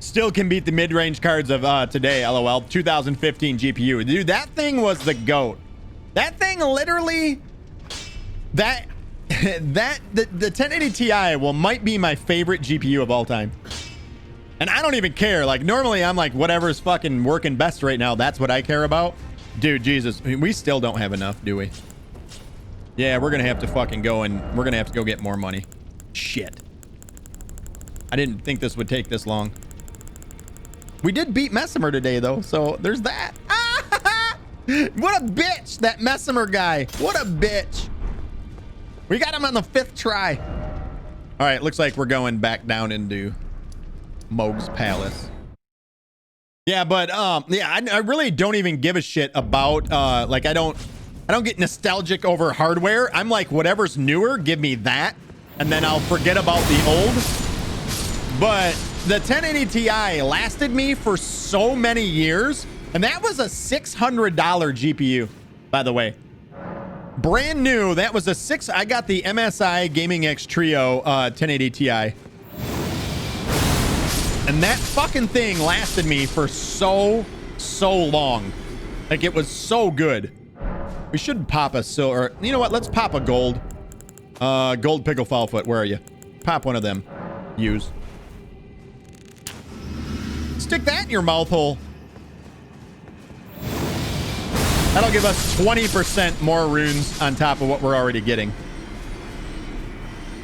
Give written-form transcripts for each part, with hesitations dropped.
Still can beat the mid-range cards of today, lol. 2015 GPU. Dude, that thing was the GOAT. That thing literally... the 1080 Ti might be my favorite GPU of all time. And I don't even care. Like, normally I'm like, whatever's fucking working best right now, that's what I care about. Dude, Jesus. We still don't have enough, do we? Yeah, we're gonna have to fucking go and we're gonna have to go get more money. Shit. I didn't think this would take this long. We did beat Messmer today, though, so there's that. What a bitch, that Messmer guy. What a bitch. We got him on the 5th try. All right, looks like we're going back down into Moog's Palace. Yeah, but yeah, I really don't even give a shit about like I don't get nostalgic over hardware. I'm like, whatever's newer, give me that, and then I'll forget about the old. But the 1080 Ti lasted me for so many years, and that was a $600 GPU, by the way. Brand new. That was I got the MSI Gaming X Trio 1080 Ti. And that fucking thing lasted me for so long. Like, it was so good. We should pop a silver. You know what? Let's pop a gold. Gold pickle foot. Where are you? Pop one of them. Use. Stick that in your mouth hole. That'll give us 20% more runes on top of what we're already getting.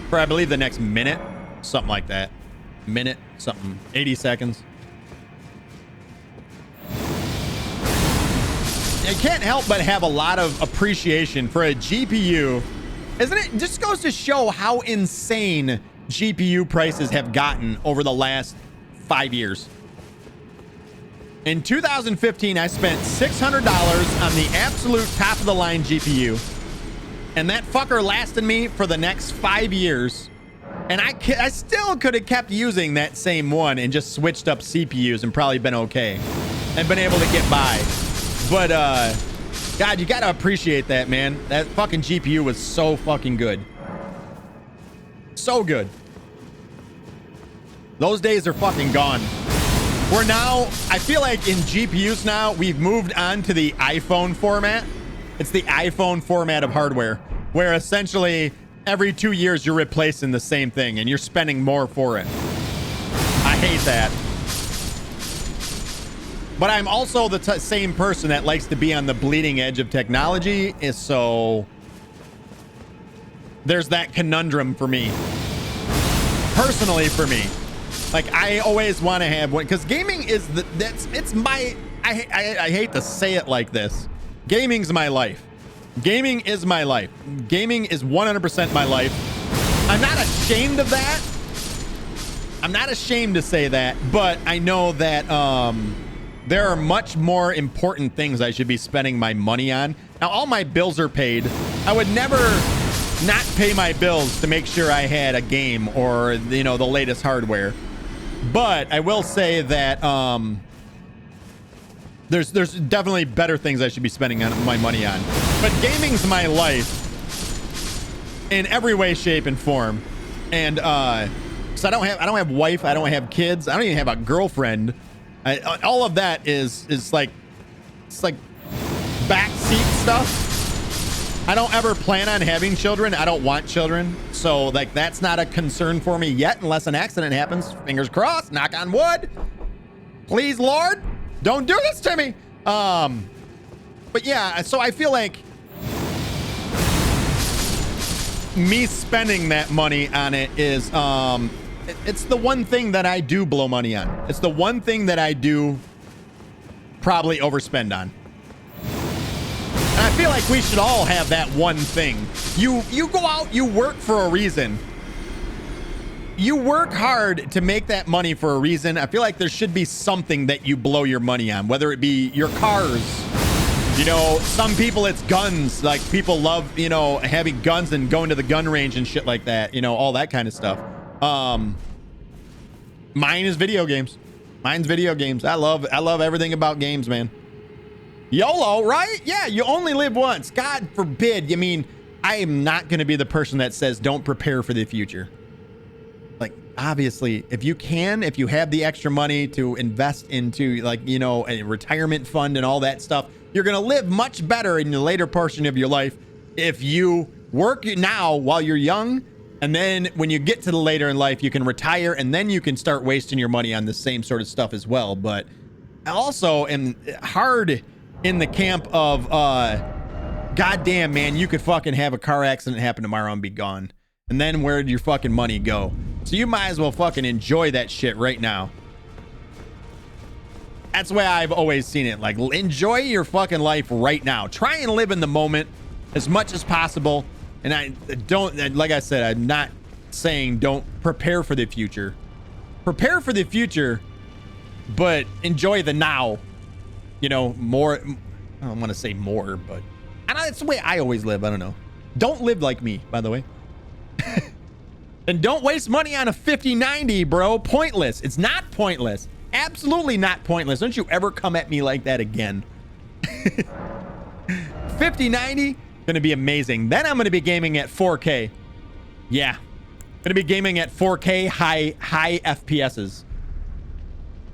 For, I believe, the next minute. Something like that. Minute. Something. 80 seconds. I can't help but have a lot of appreciation for a GPU. Isn't it? Just goes to show how insane GPU prices have gotten over the last 5 years. In 2015, I spent $600 on the absolute top of the line GPU. And that fucker lasted me for the next 5 years. And I still could have kept using that same one and just switched up CPUs and probably been okay. And been able to get by. But, God, you gotta appreciate that, man. That fucking GPU was so fucking good. So good. Those days are fucking gone. We're now, I feel like in GPUs now, we've moved on to the iPhone format. It's the iPhone format of hardware, where essentially every 2 years you're replacing the same thing and you're spending more for it. I hate that. But I'm also the same person that likes to be on the bleeding edge of technology, so there's that conundrum for me. Personally, for me. Like, I always want to have one, because gaming is it's my, I hate to say it like this. Gaming's my life. Gaming is my life. Gaming is 100% my life. I'm not ashamed of that. I'm not ashamed to say that, but I know that there are much more important things I should be spending my money on. Now, all my bills are paid. I would never not pay my bills to make sure I had a game or, you know, the latest hardware. But I will say that there's definitely better things I should be spending my money on. But gaming's my life in every way, shape, and form. And so I don't have wife, I don't have kids, I don't even have a girlfriend. All of that is like, it's like backseat stuff. I don't ever plan on having children. I don't want children. So like, that's not a concern for me yet, unless an accident happens. Fingers crossed, knock on wood. Please, Lord, don't do this to me. But yeah, so I feel like me spending that money on it is, it's the one thing that I do blow money on. It's the one thing that I do probably overspend on. And I feel like we should all have that one thing. You go out, you work for a reason. You work hard to make that money for a reason. I feel like there should be something that you blow your money on, whether it be your cars. You know, some people it's guns. Like, people love, you know, having guns and going to the gun range and shit like that. You know, all that kind of stuff. Mine is video games. Mine's video games. I love everything about games, man. YOLO, right? Yeah, you only live once. God forbid. I mean, I am not going to be the person that says don't prepare for the future. like, obviously, if you have the extra money to invest into, like, you know, a retirement fund and all that stuff, you're going to live much better in the later portion of your life if you work now while you're young. And then when you get to the later in life, you can retire and then you can start wasting your money on the same sort of stuff as well. But I also am hard in the camp of, goddamn, man, you could fucking have a car accident happen tomorrow and be gone. And then where'd your fucking money go? So you might as well fucking enjoy that shit right now. That's the way I've always seen it. Like, enjoy your fucking life right now. Try and live in the moment as much as possible. And I don't, like I said, I'm not saying don't prepare for the future. Prepare for the future, but enjoy the now. You know, more, I don't want to say more, but I know it's the way I always live. I don't know. Don't live like me, by the way. And don't waste money on a 5090, bro. Pointless. It's not pointless. Absolutely not pointless. Don't you ever come at me like that again. 5090, gonna be amazing. Then I'm gonna be gaming at 4K. Yeah, gonna be gaming at 4K high FPSs.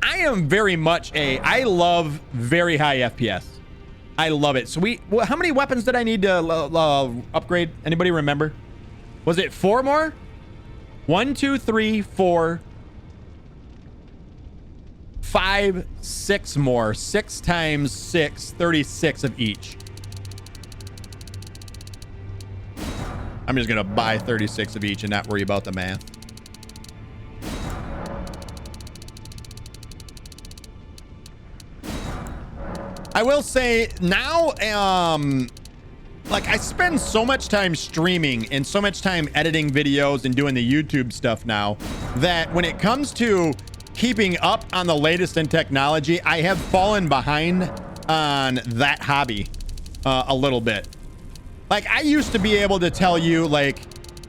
I am very much I love very high FPS. I love it. So how many weapons did I need to upgrade? Anybody remember? Was it 4 more? 1, 2, 3, 4, 5, 6 more. 6 times 6, 36 of each. I'm just gonna buy 36 of each and not worry about the math. I will say now, like, I spend so much time streaming and so much time editing videos and doing the YouTube stuff now that when it comes to keeping up on the latest in technology, I have fallen behind on that hobby a little bit. Like, I used to be able to tell you, like,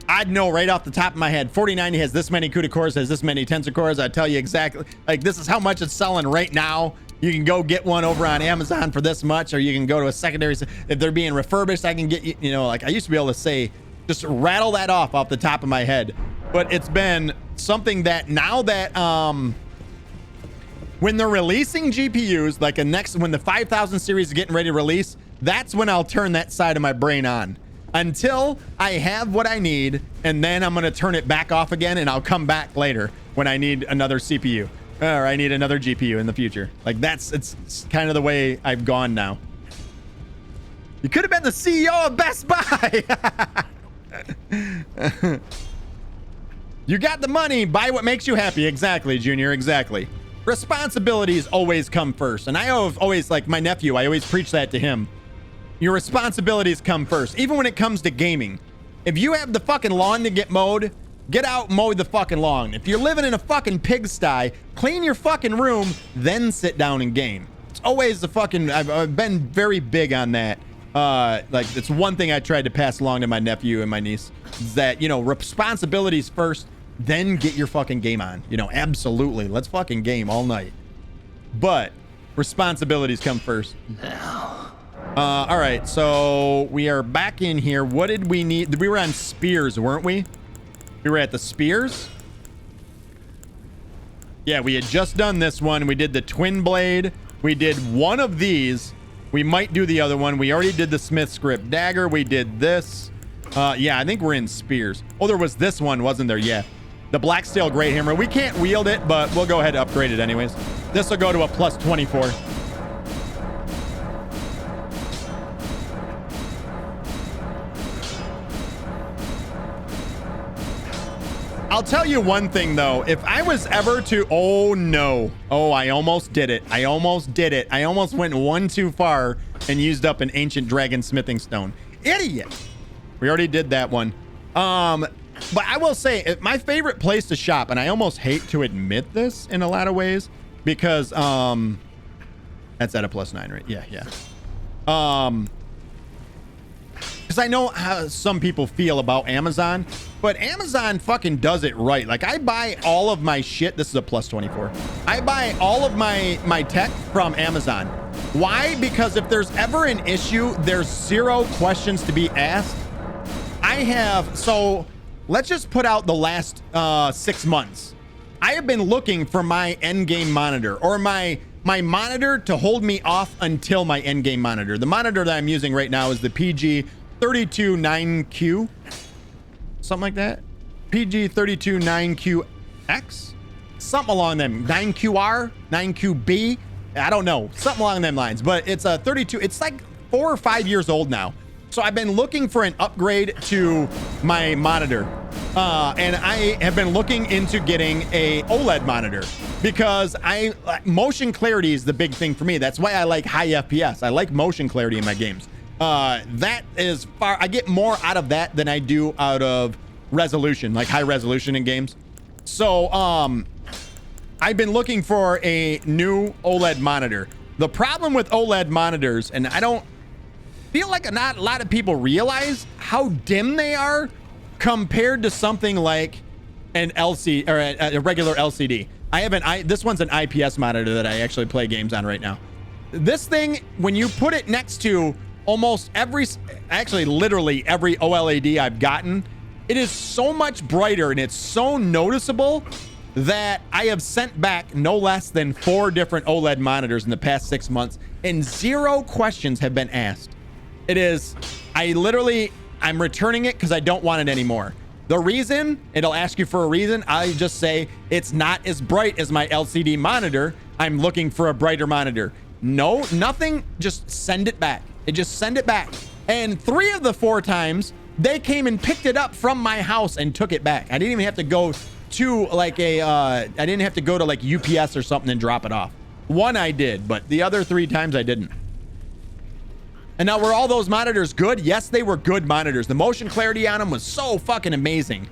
I'd know right off the top of my head, 4090 has this many CUDA cores, has this many Tensor cores. I'd tell you exactly, like, this is how much it's selling right now. You can go get one over on Amazon for this much, or you can go to a secondary. If they're being refurbished, I can get, you know, like, I used to be able to say, just rattle that off the top of my head. But it's been something that now that, when they're releasing GPUs, like when the 5000 series is getting ready to release, that's when I'll turn that side of my brain on. Until I have what I need, and then I'm going to turn it back off again, and I'll come back later when I need another CPU. Or I need another GPU in the future. Like, it's kind of the way I've gone now. You could have been the CEO of Best Buy. You got the money, buy what makes you happy. Exactly, Junior, exactly. Responsibilities always come first. And I have always, like my nephew, I always preach that to him. Your responsibilities come first, even when it comes to gaming. If you have the fucking lawn to get mowed, get out, mow the fucking lawn. If you're living in a fucking pigsty, clean your fucking room, then sit down and game. It's always the fucking, I've been very big on that. Like, it's one thing I tried to pass along to my nephew and my niece, is that, you know, responsibilities first, then get your fucking game on. You know, absolutely. Let's fucking game all night. But responsibilities come first. All right, so we are back in here. What did we need? We were on spears, weren't we? We were at the spears. Yeah, we had just done this one. We did the twin blade. We did one of these. We might do the other one. We already did the Smith script dagger. We did this. Yeah, I think we're in spears. Oh, there was this one, wasn't there? Yeah. The black steel great hammer. We can't wield it, but we'll go ahead and upgrade it anyways. This will go to a plus 24. I'll tell you one thing, though. If I was ever to... Oh, no. Oh, I almost did it. I almost did it. I almost went one too far and used up an ancient dragon smithing stone. Idiot. We already did that one. But I will say, my favorite place to shop, and I almost hate to admit this in a lot of ways, because... That's at a plus 9, right? Yeah, yeah. Because I know how some people feel about Amazon, but Amazon fucking does it right. Like, I buy all of my shit. This is a plus 24. I buy all of my tech from Amazon. Why? Because if there's ever an issue, there's zero questions to be asked. I have, so let's just put out the last 6 months. I have been looking for my end game monitor, or my monitor to hold me off until my end game monitor. The monitor that I'm using right now is the PG329Q, something like that. PG329QX, something along them. 9QR, 9QB. I don't know, something along them lines. But it's a 32. It's like 4 or 5 years old now. So I've been looking for an upgrade to my monitor. And I have been looking into getting a OLED monitor because motion clarity is the big thing for me. That's why I like high FPS. I like motion clarity in my games. That is far, I get more out of that than I do out of resolution, like high resolution in games. So, I've been looking for a new OLED monitor. The problem with OLED monitors, and I don't feel like not a lot of people realize how dim they are compared to something like an LCD or a regular LCD. This one's an IPS monitor that I actually play games on right now. This thing, when you put it next to almost literally every OLED I've gotten, it is so much brighter and it's so noticeable that I have sent back no less than 4 different OLED monitors in the past 6 months, and 0 questions have been asked. I'm returning it because I don't want it anymore. The reason, it'll ask you for a reason. I just say it's not as bright as my LCD monitor. I'm looking for a brighter monitor. No, nothing. Just send it back. Just send it back. And 3 of the 4 times they came and picked it up from my house and took it back. I didn't even have to go to like UPS or something and drop it off. 1 I did, but the other 3 times I didn't. And now, were all those monitors good? Yes, they were good monitors. The motion clarity on them was so fucking amazing,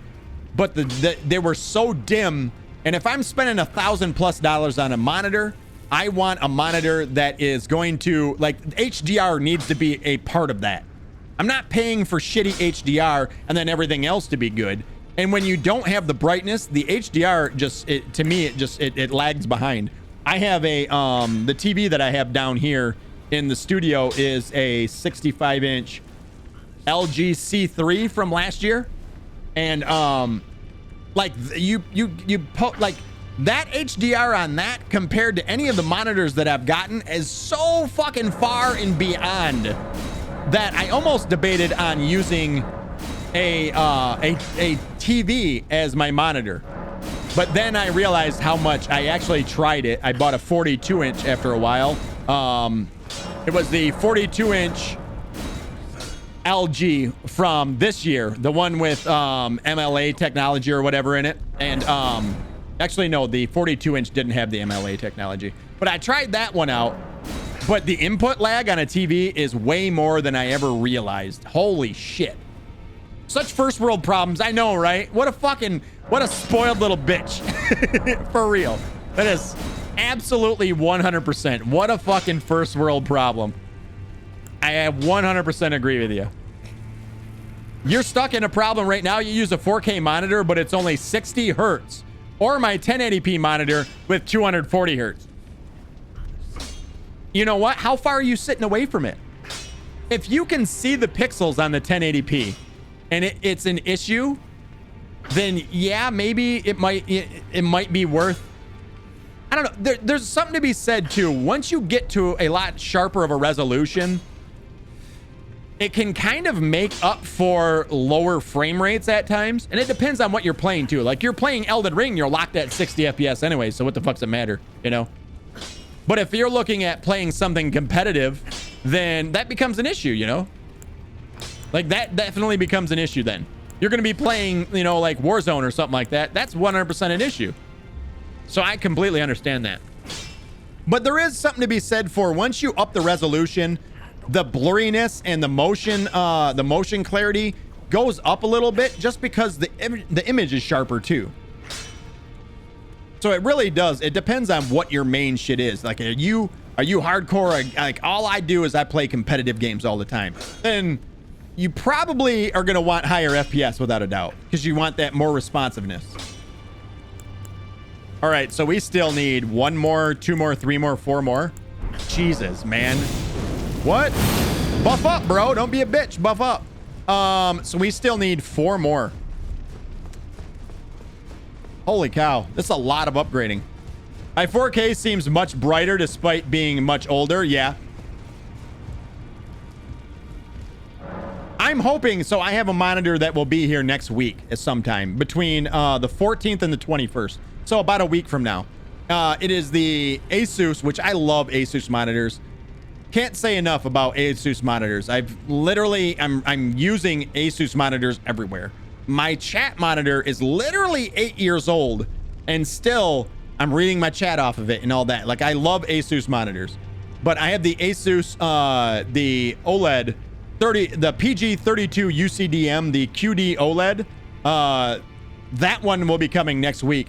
but they were so dim. And if I'm spending $1,000+ on a monitor, I want a monitor that is going to, like, HDR needs to be a part of that. I'm not paying for shitty HDR and then everything else to be good. And when you don't have the brightness, the HDR it lags behind. I have the TV that I have down here in the studio is a 65-inch LG C3 from last year, and like that HDR on that compared to any of the monitors that I've gotten is so fucking far and beyond that I almost debated on using a TV as my monitor. But then I realized how much I actually tried it. I bought a 42-inch after a while. It was the 42-inch LG from this year, the one with MLA technology or whatever in it. And actually, no, the 42-inch didn't have the MLA technology. But I tried that one out. But the input lag on a TV is way more than I ever realized. Holy shit. Such first world problems. I know, right? What a spoiled little bitch. For real. That is absolutely 100%. What a fucking first world problem. I 100% agree with you. You're stuck in a problem right now. You use a 4K monitor, but it's only 60 hertz. Or my 1080p monitor with 240 hertz. You know what? How far are you sitting away from it? If you can see the pixels on the 1080p and it's an issue, then yeah, maybe it might be worth, I don't know. There's something to be said too. Once you get to a lot sharper of a resolution, it can kind of make up for lower frame rates at times. And it depends on what you're playing too. Like, you're playing Elden Ring, you're locked at 60 FPS anyway, so what the fuck's it matter, you know? But if you're looking at playing something competitive, then that becomes an issue, you know? Like, that definitely becomes an issue then. You're going to be playing, you know, like Warzone or something like that. That's 100% an issue. So I completely understand that. But there is something to be said for once you up the resolution, the blurriness and the motion clarity goes up a little bit just because the image is sharper too. So it really does. It depends on what your main shit is. Like, are you hardcore? Like, all I do is I play competitive games all the time. Then you probably are going to want higher FPS without a doubt because you want that more responsiveness. All right, so we still need 1 more, 2 more, 3 more, 4 more. Jesus, man. What? Buff up, bro. Don't be a bitch. Buff up. So we still need 4 more. Holy cow. This is a lot of upgrading. My 4K seems much brighter despite being much older. Yeah. I'm hoping, so I have a monitor that will be here next week at some time between the 14th and the 21st. So about a week from now. It is the Asus, which I love Asus monitors. Can't say enough about Asus monitors. I'm using Asus monitors everywhere. My chat monitor is literally 8 years old and still I'm reading my chat off of it and all that. Like, I love Asus monitors, but I have the Asus, the OLED the PG32 UCDM, the QD OLED. That one will be coming next week.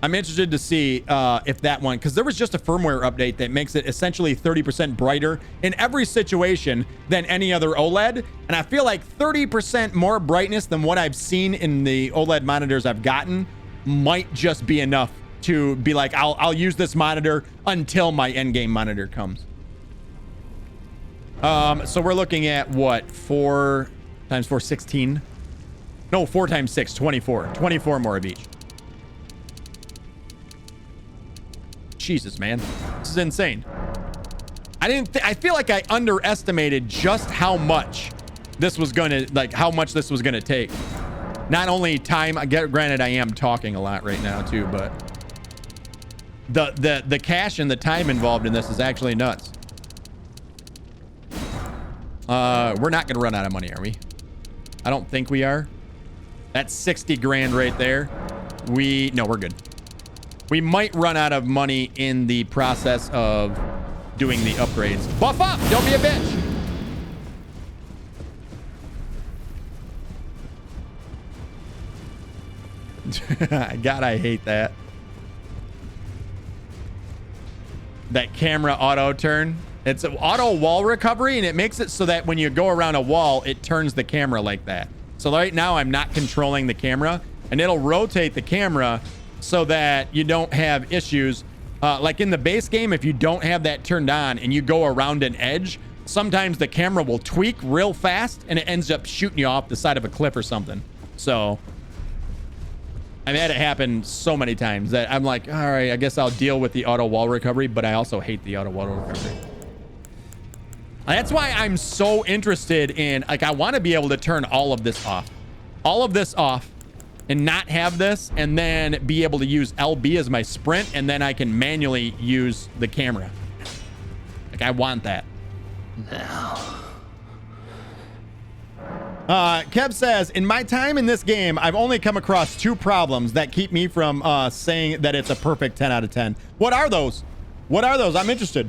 I'm interested to see if that one, because there was just a firmware update that makes it essentially 30% brighter in every situation than any other OLED. And I feel like 30% more brightness than what I've seen in the OLED monitors I've gotten might just be enough to be like, I'll use this monitor until my endgame monitor comes. So we're looking at what? 4 times 4, 16. No, 4 times 6, 24. 24 more of each. Jesus, man. This is insane. I feel like I underestimated just how much this was gonna, like, how much this was gonna take. Not only time, granted I am talking a lot right now too, but the cash and the time involved in this is actually nuts. We're not gonna run out of money, are we? I don't think we are. That's 60 grand right there. No, we're good. We might run out of money in the process of doing the upgrades. Buff up! Don't be a bitch! God, I hate that. That camera auto turn. It's an auto wall recovery, and it makes it so that when you go around a wall, it turns the camera like that. So right now, I'm not controlling the camera, and it'll rotate the camera so that you don't have issues. Like in the base game, if you don't have that turned on and you go around an edge, sometimes the camera will tweak real fast, and it ends up shooting you off the side of a cliff or something. So I've had it happen so many times that I'm like, all right, I guess I'll deal with the auto wall recovery, but I also hate the auto wall recovery. That's why I'm so interested in, like, I want to be able to turn all of this off. All of this off and not have this, and then be able to use LB as my sprint, and then I can manually use the camera. Like, I want that. Now. Kev says, in my time in this game, I've only come across 2 problems that keep me from saying that it's a perfect 10 out of 10. What are those? What are those? I'm interested.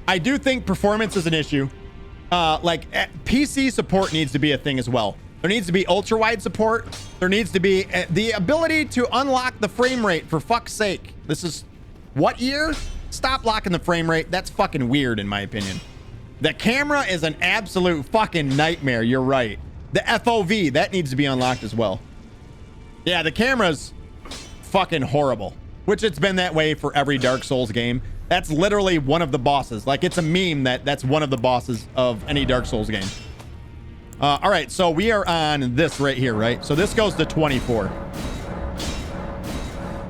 I do think performance is an issue. Like, PC support needs to be a thing as well. There needs to be ultra wide support. There needs to be the ability to unlock the frame rate, for fuck's sake. This is what year? Stop locking the frame rate. That's fucking weird in my opinion. The camera is an absolute fucking nightmare. You're right. The FOV, that needs to be unlocked as well. Yeah, the camera's fucking horrible, which it's been that way for every Dark Souls game. That's literally one of the bosses. Like, it's a meme that's one of the bosses of any Dark Souls game. All right, so we are on this right here, right? So this goes to 24.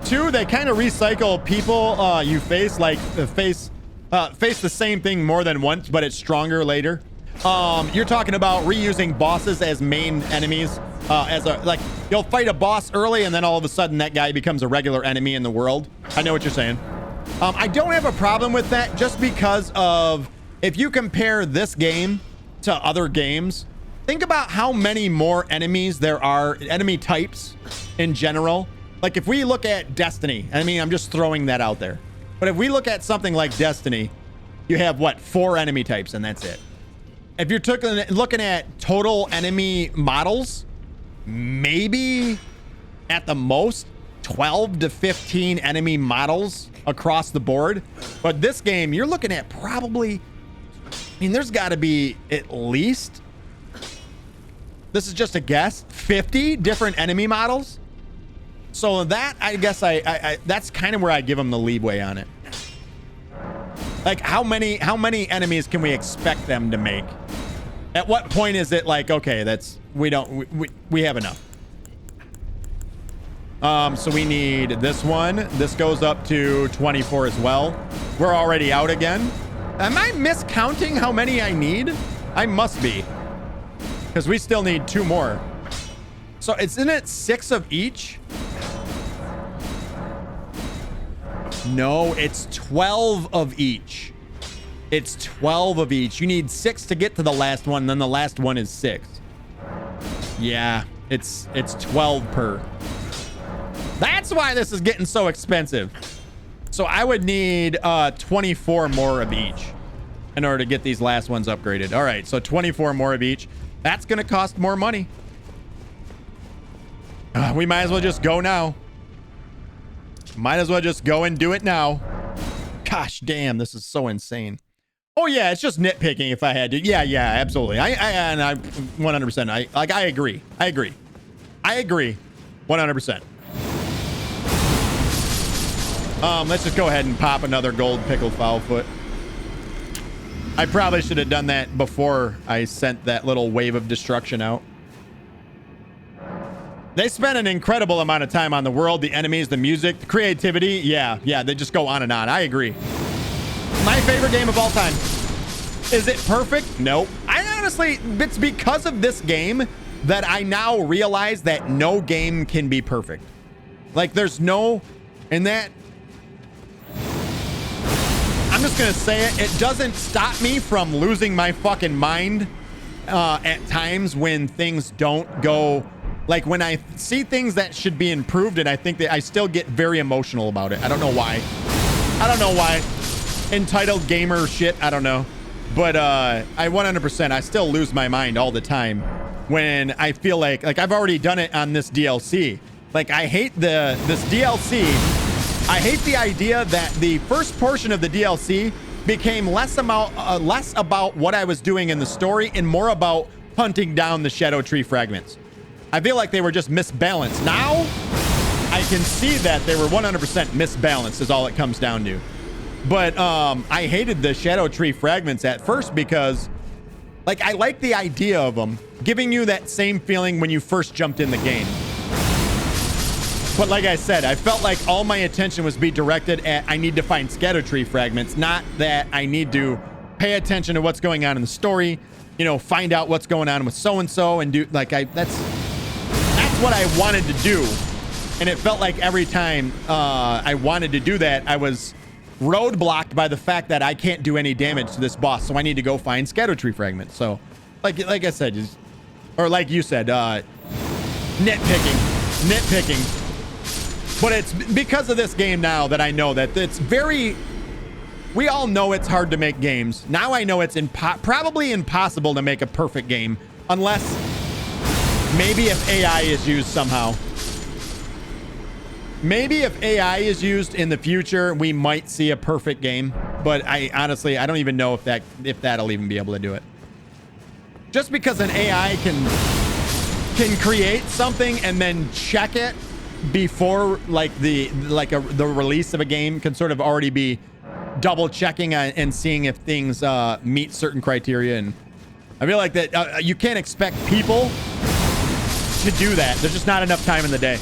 2, they kind of recycle people you face, like face the same thing more than once, but it's stronger later. You're talking about reusing bosses as main enemies. Like, you'll fight a boss early, and then all of a sudden that guy becomes a regular enemy in the world. I know what you're saying. I don't have a problem with that, just because of, if you compare this game to other games, think about how many more enemies there are, enemy types in general. Like, if we look at Destiny, I mean, I'm just throwing that out there. But if we look at something like Destiny, you have, what, 4 enemy types, and that's it. If you're looking at total enemy models, maybe at the most 12 to 15 enemy models across the board. But this game, you're looking at probably, I mean, there's got to be at least, this is just a guess, 50 different enemy models. So that, I guess that's kind of where I give them the leeway on it. Like, how many enemies can we expect them to make? At what point is it like, okay, we have enough? So we need this one. This goes up to 24 as well. We're already out again. Am I miscounting how many I need? I must be. Because we still need 2 more. So isn't it 6 of each? No, it's 12 of each. It's 12 of each. You need 6 to get to the last one, then the last one is 6. Yeah, it's 12 per. That's why this is getting so expensive. So I would need 24 more of each in order to get these last ones upgraded. All right, so 24 more of each. That's going to cost more money. We might as well just go now. Might as well just go and do it now. Gosh damn, this is so insane. Oh yeah, it's just nitpicking if I had to. Yeah, absolutely. I 100%. I agree. I agree 100%. Let's just go ahead and pop another gold pickled foul foot. I probably should have done that before I sent that little wave of destruction out. They spent an incredible amount of time on the world, the enemies, the music, the creativity. Yeah, they just go on and on. I agree. My favorite game of all time. Is it perfect? Nope. I honestly, it's because of this game that I now realize that no game can be perfect. Like there's no, and that, I'm just going to say it. It doesn't stop me from losing my fucking mind at times when things don't go, like when I see things that should be improved, and I think that I still get very emotional about it. I don't know why. Entitled gamer shit. I don't know. But I 100%, I still lose my mind all the time when I feel like I've already done it on this DLC. Like I hate this DLC. I hate the idea that the first portion of the DLC became less about what I was doing in the story and more about hunting down the Shadow Tree fragments. I feel like they were just misbalanced. Now, I can see that they were 100% misbalanced is all it comes down to. But I hated the Shadow Tree fragments at first because, like, I like the idea of them giving you that same feeling when you first jumped in the game. But like I said, I felt like all my attention was be directed at I need to find Shadow Tree fragments, not that I need to pay attention to what's going on in the story, you know, find out what's going on with so-and-so and do, like, that's what I wanted to do. And it felt like every time I wanted to do that, I was roadblocked by the fact that I can't do any damage to this boss, so I need to go find Shadow Tree fragments. So, like I said, just, or like you said, nitpicking. But it's because of this game now that I know that it's very... We all know it's hard to make games. Now I know it's probably impossible to make a perfect game, unless maybe if AI is used somehow. Maybe if AI is used in the future, we might see a perfect game. But I honestly, I don't even know if that'll even be able to do it. Just because an AI can create something and then check it before like the release of a game can sort of already be double checking and seeing if things meet certain criteria. And I feel like that you can't expect people to do that. There's just not enough time in the day.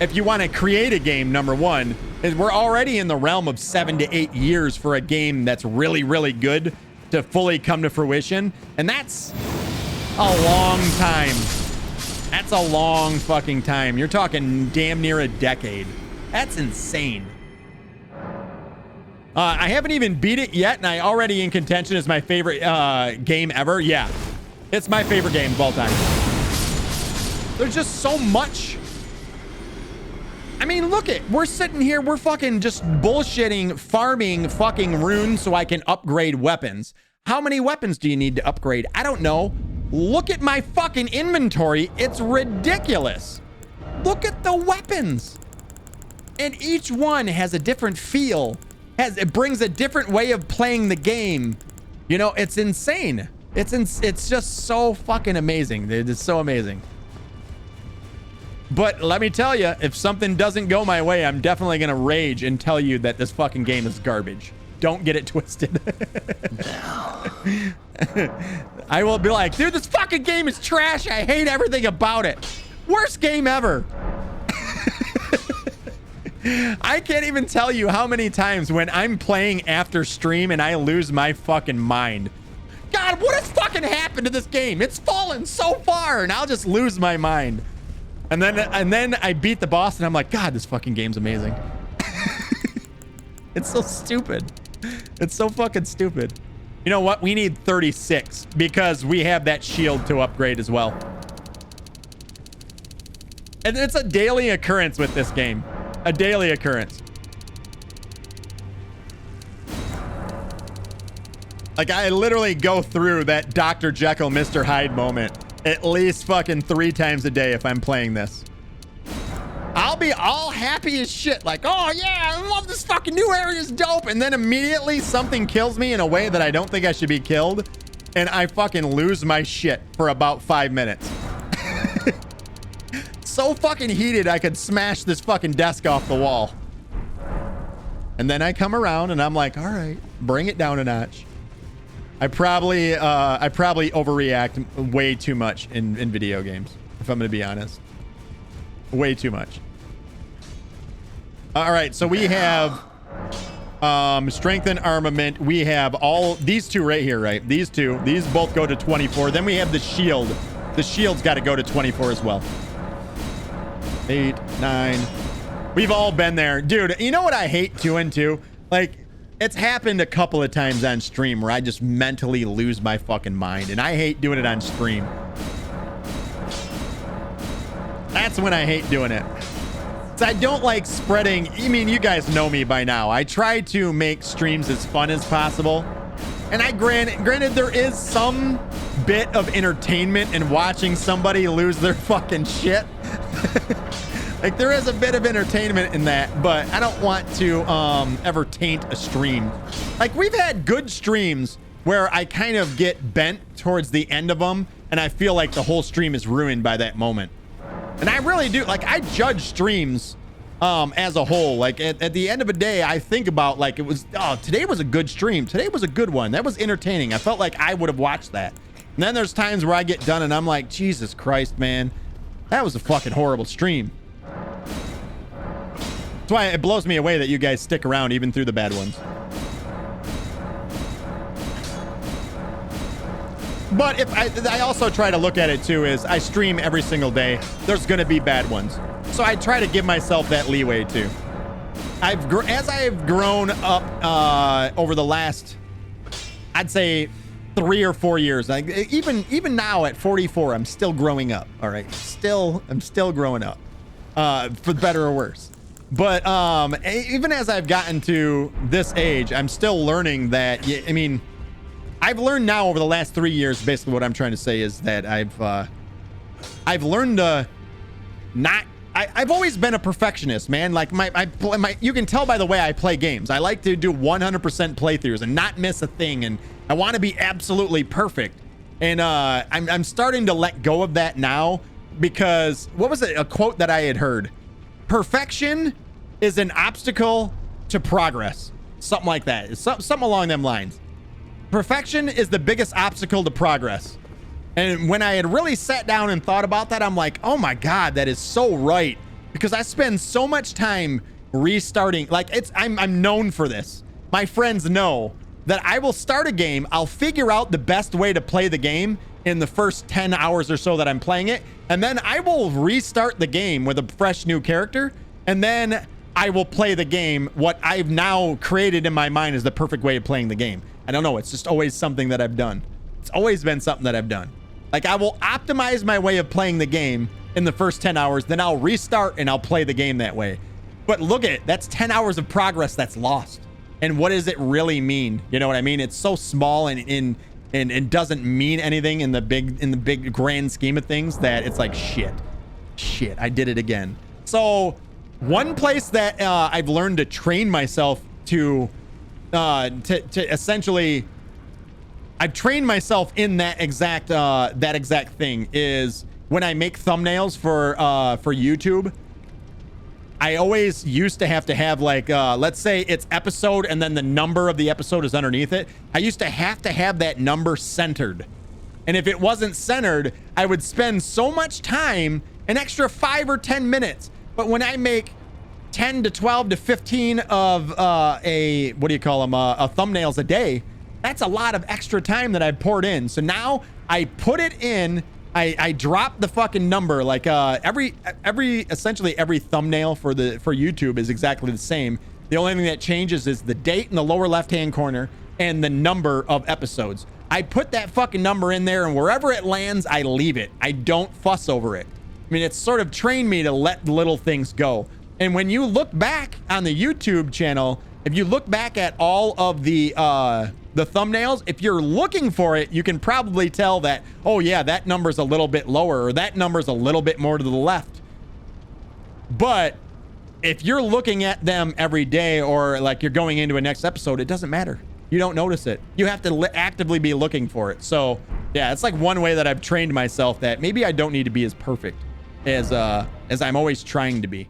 If you want to create a game, number one, is we're already in the realm of 7 to 8 years for a game that's really, really good to fully come to fruition. And that's a long time. That's a long fucking time. You're talking damn near a decade. That's insane. I haven't even beat it yet, and I already in contention as my favorite game ever. Yeah, it's my favorite game of all time. There's just so much. I mean, look it. We're sitting here. We're fucking just bullshitting, farming fucking runes so I can upgrade weapons. How many weapons do you need to upgrade? I don't know. Look at my fucking inventory. It's ridiculous. Look at the weapons. And each one has a different feel. It brings a different way of playing the game. You know, it's insane. It's just so fucking amazing, dude. It's so amazing. But let me tell you, if something doesn't go my way, I'm definitely going to rage and tell you that this fucking game is garbage. Don't get it twisted. I will be like, dude, this fucking game is trash. I hate everything about it. Worst game ever. I can't even tell you how many times when I'm playing after stream and I lose my fucking mind. God, what has fucking happened to this game? It's fallen so far, and I'll just lose my mind. And then I beat the boss, and I'm like, God, this fucking game's amazing. It's so stupid. It's so fucking stupid. You know what? We need 36 because we have that shield to upgrade as well. And it's a daily occurrence with this game. A daily occurrence. Like, I literally go through that Dr. Jekyll, Mr. Hyde moment at least fucking 3 times a day if I'm playing this. I'll be all happy as shit. Like, oh yeah, I love this fucking new area, is dope. And then immediately something kills me in a way that I don't think I should be killed. And I fucking lose my shit for about 5 minutes. So fucking heated, I could smash this fucking desk off the wall. And then I come around and I'm like, all right, bring it down a notch. I probably overreact way too much in video games, if I'm going to be honest. Way too much. All right, so we have strength and armament. We have all these two right here, right? These two. These both go to 24. Then we have the shield. The shield's got to go to 24 as well. 8, 9. We've all been there. Dude, you know what I hate 2 and 2? Like, it's happened a couple of times on stream where I just mentally lose my fucking mind, and I hate doing it on stream. That's when I hate doing it. So I don't like spreading. I mean, you guys know me by now. I try to make streams as fun as possible. And granted, there is some bit of entertainment in watching somebody lose their fucking shit. Like, there is a bit of entertainment in that, but I don't want to ever taint a stream. Like, we've had good streams where I kind of get bent towards the end of them, and I feel like the whole stream is ruined by that moment. And I really do. Like, I judge streams as a whole. Like, at the end of the day, I think about, like, it was, oh, today was a good stream. Today was a good one. That was entertaining. I felt like I would have watched that. And then there's times where I get done and I'm like, Jesus Christ, man. That was a fucking horrible stream. That's why it blows me away that you guys stick around even through the bad ones. But if I also try to look at it too is I stream every single day. There's going to be bad ones. So I try to give myself that leeway too. As I've grown up over the last, I'd say 3 or 4 years, like even now at 44, I'm still growing up. All right. I'm still growing up, for better or worse. But even as I've gotten to this age, I'm still learning that, I mean, I've learned now over the last 3 years, basically what I'm trying to say is that I've learned to not, I've always been a perfectionist, man. Like you can tell by the way I play games. I like to do 100% playthroughs and not miss a thing. And I want to be absolutely perfect. And I'm starting to let go of that now because what was it? A quote that I had heard. Perfection is an obstacle to progress. Something like that. Something along them lines. Perfection is the biggest obstacle to progress. And when I had really sat down and thought about that, I'm like, oh my God, that is so right. Because I spend so much time restarting. Like I'm known for this. My friends know that I will start a game. I'll figure out the best way to play the game in the first 10 hours or so that I'm playing it. And then I will restart the game with a fresh new character. And then I will play the game. What I've now created in my mind is the perfect way of playing the game. I don't know. It's just always something that I've done. It's always been something that I've done. Like I will optimize my way of playing the game in the first 10 hours. Then I'll restart and I'll play the game that way. But look at it. That's 10 hours of progress that's lost. And what does it really mean? You know what I mean? It's so small and doesn't mean anything in the big grand scheme of things that it's like, shit, I did it again. So one place that I've learned to train myself to essentially, I've trained myself in that exact thing is when I make thumbnails for YouTube. I always used to have like, let's say it's episode and then the number of the episode is underneath it. I used to have that number centered. And if it wasn't centered, I would spend so much time, an extra 5 or 10 minutes. But when I make 10 to 12 to 15 of what do you call them, thumbnails a day, that's a lot of extra time that I've poured in. So now I put it in, I drop the fucking number, like essentially every thumbnail for YouTube is exactly the same. The only thing that changes is the date in the lower left-hand corner and the number of episodes. I put that fucking number in there, and wherever it lands, I leave it. I don't fuss over it. I mean, it's sort of trained me to let little things go. And when you look back on the YouTube channel, if you look back at all of the thumbnails, if you're looking for it, you can probably tell that, oh yeah, that number's a little bit lower, or that number's a little bit more to the left. But if you're looking at them every day, or like you're going into a next episode, it doesn't matter. You don't notice it. You have to actively be looking for it. So yeah, it's like one way that I've trained myself that maybe I don't need to be as perfect as I'm always trying to be.